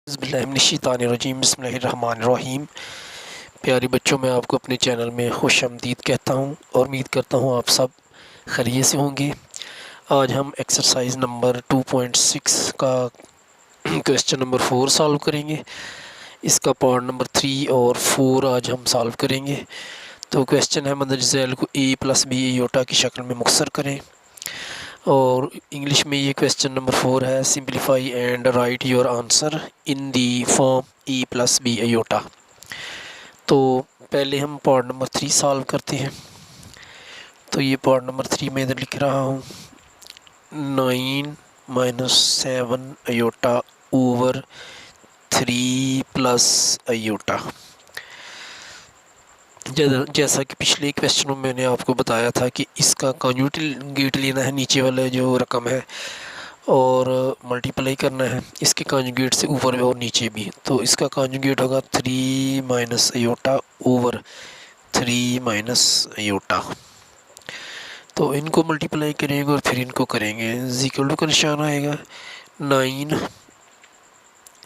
बिस्मिल्लाहिर्रहमानिर्रहीम बिस्मिल्लाहिर्रहमानिर्रहीम। प्यारे बच्चों, मैं आपको अपने चैनल में खुश आमदीद कहता हूँ और उम्मीद करता हूँ आप सब खैरियत से होंगे। आज हम एक्सरसाइज नंबर 2.6 का क्वेश्चन नंबर 4 सॉल्व करेंगे। इसका पार्ट नंबर 3 और 4 आज हम सॉल्व करेंगे। तो क्वेश्चन है मदर जैल को a प्लस बी योटा की शक्ल में मुख्तसर करें। और इंग्लिश में ये क्वेश्चन नंबर 4 है, simplify and write your answer in the form e plus B iota. तो पहले हम पार्ट नंबर 3 सॉल्व करते हैं। तो ये पार्ट नंबर 3 में इधर लिख रहा हूँ 9 minus 7 iota over 3 plus iota. जैसा कि पिछले क्वेश्चनों में मैंने आपको बताया था कि इसका कॉन्जुगेट लेना है, नीचे वाला जो रकम है, और मल्टीप्लाई करना है इसके कॉन्जुगेट से ऊपर और नीचे भी। तो इसका कॉन्जुगेट होगा 3 minus iota over 3 minus iota. तो इनको मल्टीप्लाई करेंगे और फिर इनको करेंगे। इक्वल टू का निशान आएगा, 9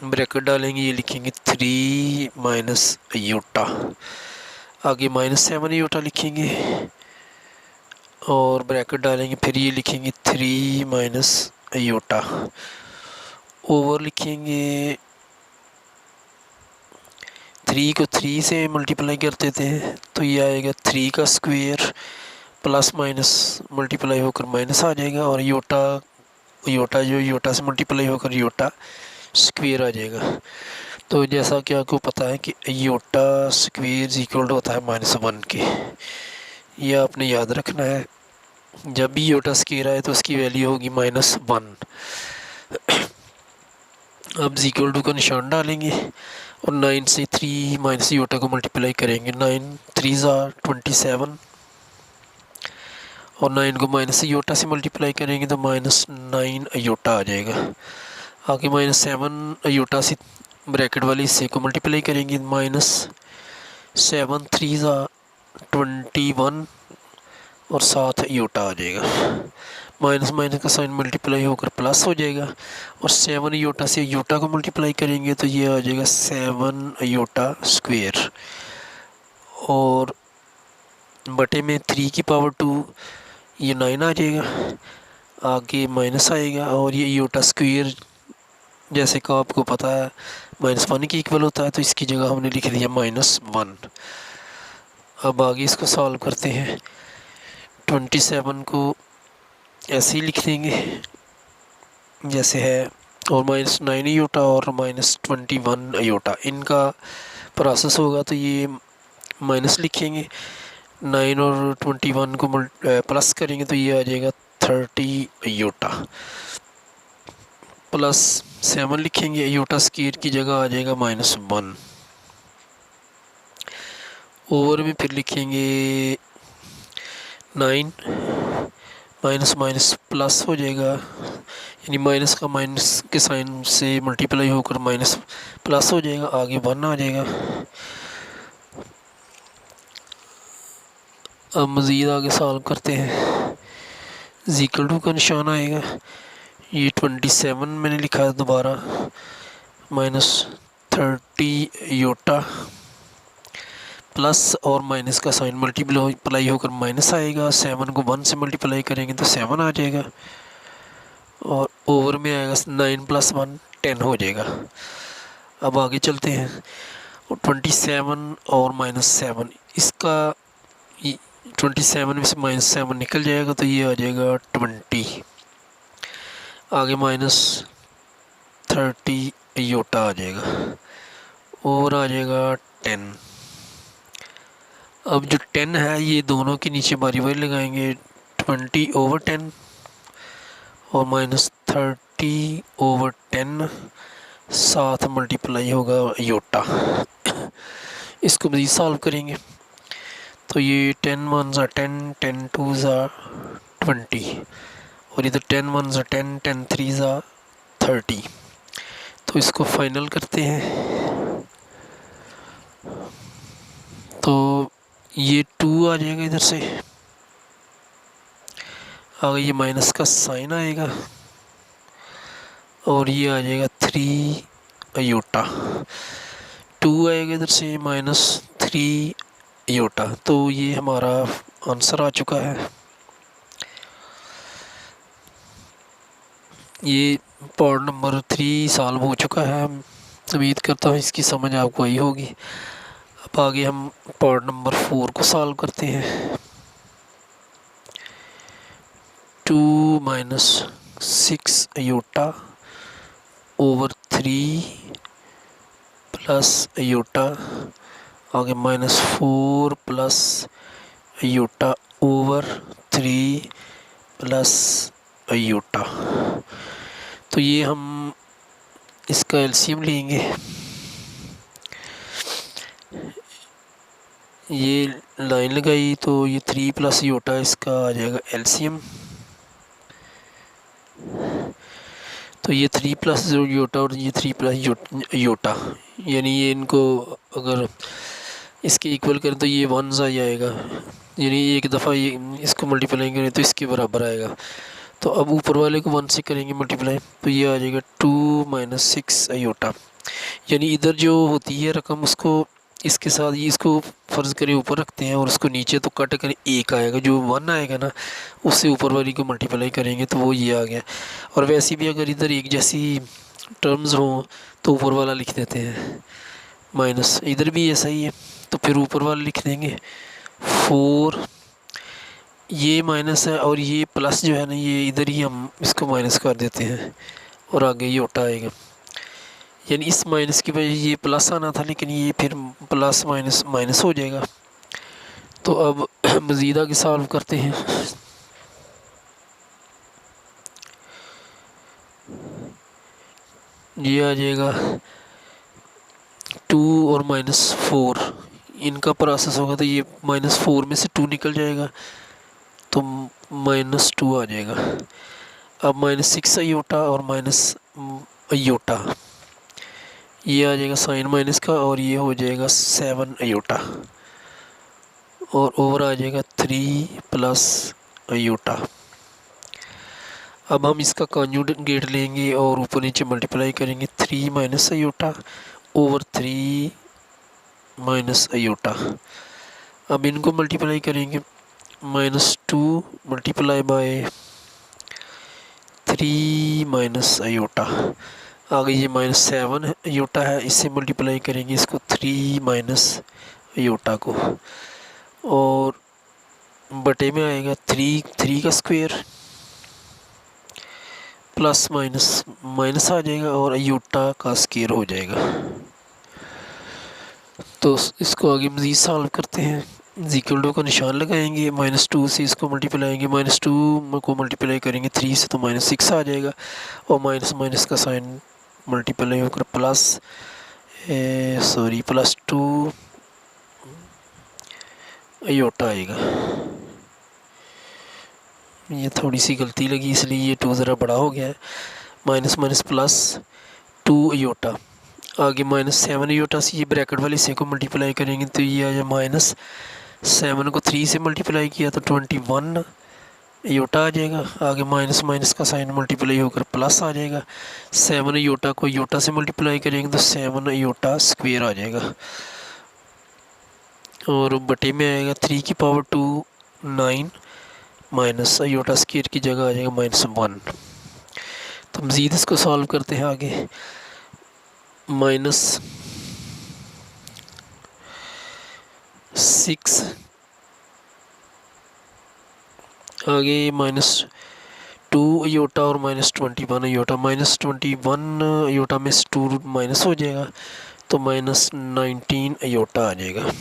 ब्रैकेट डालेंगे, ये लिखेंगे 3 माइनस अयोटा, आगे -7 अयोटा लिखेंगे और ब्रैकेट डालेंगे, फिर ये लिखेंगे 3 माइनस अयोटा, ओवर लिखेंगे। 3 को 3 से मल्टीप्लाई कर देते हैं तो ये आएगा 3 का स्क्वायर प्लस माइनस मल्टीप्लाई होकर माइनस आ जाएगा, और योटा से मल्टीप्लाई होकर योटा स्क्वायर आ जाएगा। तो जैसा कि आपको पता है कि योटा स्क्वायर इक्वल होता है -1 के, यह आपने याद रखना है। जब भी योटा स्क्वायर आए तो उसकी वैल्यू होगी -1। अब इक्वल टू का निशान डालेंगे और 9 से 3 माइनस योटा को मल्टीप्लाई करेंगे। 9 3 27 और 9 को माइनस योटा से मल्टीप्लाई करेंगे तो -9 अयोटा आ जाएगा। आगे -7 अयोटा से ब्रैकेट वाले हिस्से को मल्टीप्लाई करेंगे, -7 3 21 और 7 अयोटा आ जाएगा। माइनस माइनस का साइन मल्टीप्लाई होकर प्लस हो जाएगा, और 7 अयोटा से अयोटा को मल्टीप्लाई करेंगे तो ये आ जाएगा 7 अयोटा स्क्वायर, और बटे में 3 की पावर 2 ये 9 आ जाएगा, आगे माइनस आएगा, और ये अयोटा स्क्वायर जैसे कि आपको पता है -1 के इक्वल होता है, तो इसकी जगह हमने लिख दिया -1। अब आगे इसको सॉल्व करते हैं। 27 को ऐसे ही लिख देंगे जैसे है, और -9 अयोटा और -21 अयोटा इनका प्रोसेस होगा, तो ये माइनस लिखेंगे। 9 और 21 को प्लस करेंगे तो ये आ जाएगा 30 अयोटा, प्लस 7 लिखेंगे, अयोटा स्क्वायर की जगह आ जाएगा -1। ओवर में फिर लिखेंगे 9 माइनस माइनस प्लस हो जाएगा, यानी माइनस का माइनस के साइन से मल्टीप्लाई होकर माइनस प्लस हो जाएगा, आगे 1 आ जाएगा। अब मज़ीद आगे सॉल्व करते हैं। इक्वल टू का निशान आएगा, ये 27 मैंने लिखा है दोबारा, -30 योटा, प्लस और माइनस का साइन मल्टीप्लाई होकर माइनस आएगा। 7 को 1 से मल्टीप्लाई करेंगे तो 7 आ जाएगा, और ओवर में आएगा 9 + 1 10 हो जाएगा। अब आगे चलते हैं, और 27 और -7, इसका 27 में से -7 निकल जाएगा तो ये आ जाएगा 20, आगे -30 योटा आ जाएगा, ओवर आ जाएगा 10। अब जो 10 है ये दोनों के नीचे बारी बारी लगाएंगे, 20/10 और -30/10, साथ मल्टीप्लाई होगा योटा। इसको मज़ीद सॉल्व करेंगे तो ये 10 1 * 10, 10 2 = 20, और इधर 10 1 * 10, 10 3 = 30। तो इसको फाइनल करते हैं तो ये 2 आ जाएगा, इधर से आगे ये माइनस का साइन आएगा, और ये आ जाएगा 3 अयोटा, 2 आएगा इधर से -3 अयोटा। तो ये हमारा आंसर आ चुका है। ये पार्ट नंबर 3 सॉल्व हो चुका है। उम्मीद करता हूँ इसकी समझ आपको आई होगी। अब आगे हम पार्ट नंबर 4 को सॉल्व करते हैं। 2 - 6 अयोटा ओवर 3 प्लस अयोटा, आगे -4 plus iota over 3 plus aorta. तो ये हम इसका एलसीएम लेंगे। ये लाइन लगाई तो ये 3 प्लस अयोटा इसका आ जाएगा एलसीएम। तो ये 3 प्लस अयोटा और ये 3 प्लस अयोटा, यानी ये इनको अगर इसके इक्वल करें तो ये 1 आ जाएगा, यानी एक दफ़ा ये इसको मल्टीप्लाई करें तो इसके बराबर आएगा। तो अब ऊपर वाले को 1 से करेंगे मल्टीप्लाई तो ये आ जाएगा 2 - 6 अयोटा। यानी इधर जो होती है रकम उसको इसके साथ ये इसको फ़र्ज़ करें ऊपर रखते हैं और उसको नीचे तो कट करें, एक आएगा जो 1 आएगा ना, उससे ऊपर वाली को मल्टीप्लाई करेंगे तो वो ये आ गया। और वैसे भी अगर इधर एक जैसी टर्म्स हों तो ऊपर वाला लिख देते हैं माइनस, इधर भी ऐसा ही है तो फिर ऊपर वाला लिख देंगे 4। ये माइनस है और ये प्लस जो है ना, ये इधर ही हम इसको माइनस कर देते हैं और आगे ये उल्टा आएगा। यानी इस माइनस की वजह ये प्लस आना था, लेकिन ये फिर प्लस माइनस माइनस हो जाएगा। तो अब मज़ीद आगे सॉल्व करते हैं। ये आ जाएगा 2 और -4, इनका प्रोसेस होगा तो ये -4 में से 2 निकल जाएगा तो -2 आ जाएगा। अब -6 अयोटा और माइनस अयोटा, ये आ जाएगा साइन माइनस का और ये हो जाएगा 7 अयोटा और ओवर आ जाएगा 3 प्लस अयोटा। अब हम इसका कॉन्जुगेट लेंगे और ऊपर नीचे मल्टीप्लाई करेंगे 3 minus iota over 3 minus iota. अब इनको मल्टीप्लाई करेंगे -2 मल्टीप्लाई बाय 3 माइनस अयोटा, आगे ये -7 अयोटा है, इससे मल्टीप्लाई करेंगे इसको 3 माइनस अयोटा को और बटे में आएगा 3 का स्क्वायर प्लस माइनस माइनस आ जाएगा और अयोटा का स्क्वायर हो जाएगा। तो इसको आगे मज़ीद सॉल्व करते हैं। इक्वल का निशान लगाएंगे, -2 से इसको मल्टीप्लाई, -2 को मल्टीप्लाई करेंगे 3 से तो -6 आ जाएगा और माइनस माइनस का साइन मल्टीप्लाई होकर प्लस +2 अयोटा आएगा। ये थोड़ी सी गलती लगी इसलिए ये 2 ज़रा बड़ा हो गया है। माइनस माइनस +2 अयोटा, आगे -7 अयोटा से ये ब्रैकेट वाले से को मल्टीप्लाई करेंगे तो ये आ जाए -7 को 3 से मल्टीप्लाई किया तो 21 अयोटा आ जाएगा। आगे माइनस माइनस का साइन मल्टीप्लाई होकर प्लस आ जाएगा। 7 अयोटा को अयोटा से मल्टीप्लाई करेंगे तो 7 अयोटा स्क्वायर आ जाएगा और बटे में आएगा 3 की पावर 2 9 माइनस अयोटा स्क्वायर की जगह आ जाएगा -1। तो मज़ीद इसको सॉल्व करते हैं आगे। -6 आगे -2 अयोटा और -21 अयोटा, -21 अयोटा में से 2 माइनस हो जाएगा तो -19 अयोटा आ जाएगा।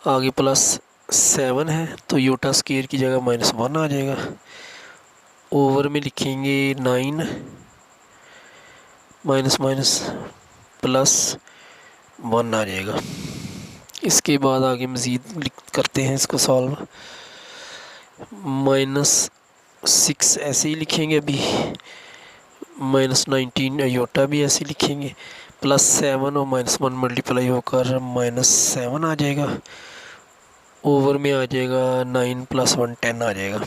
आगे +7 है तो अयोटा स्क्वायर की जगह -1 आ जाएगा। ओवर में लिखेंगे 9 माइनस माइनस +1 आ जाएगा। इसके बाद आगे मज़ीद करते हैं इसको सॉल्व। -6 ऐसे ही लिखेंगे अभी, -19 अयोटा भी ऐसे लिखेंगे, +7 और -1 मल्टीप्लाई होकर -7 आ जाएगा। ओवर में आ जाएगा 9 + 1 10 आ जाएगा।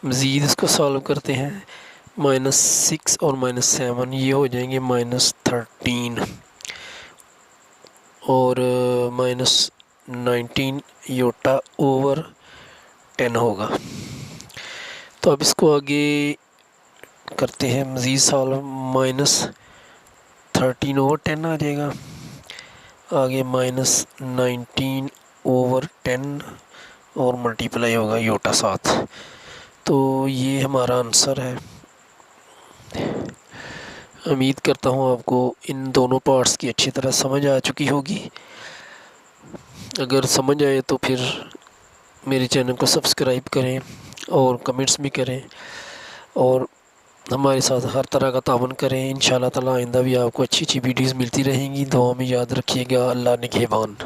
मज़ीद इसको सॉल्व करते हैं। -6 और -7 ये हो जाएंगे -13 और -19 योटा ओवर 10 होगा। तो अब इसको आगे करते हैं मज़ीद सॉल्व। -13 ओवर 10 आ जाएगा, आगे -19 ओवर 10 और मल्टीप्लाई होगा योटा 7। तो ये हमारा आंसर है। उम्मीद करता हूँ आपको इन दोनों पार्ट्स की अच्छी तरह समझ आ चुकी होगी। अगर समझ आए तो फिर मेरे चैनल को सब्सक्राइब करें और कमेंट्स भी करें और हमारे साथ हर तरह का तावन करें। इंशाल्लाह ताला आइंदा भी आपको अच्छी अच्छी वीडियोज़ मिलती रहेंगी। दुआ में याद रखिएगा। अल्लाह निगहबान।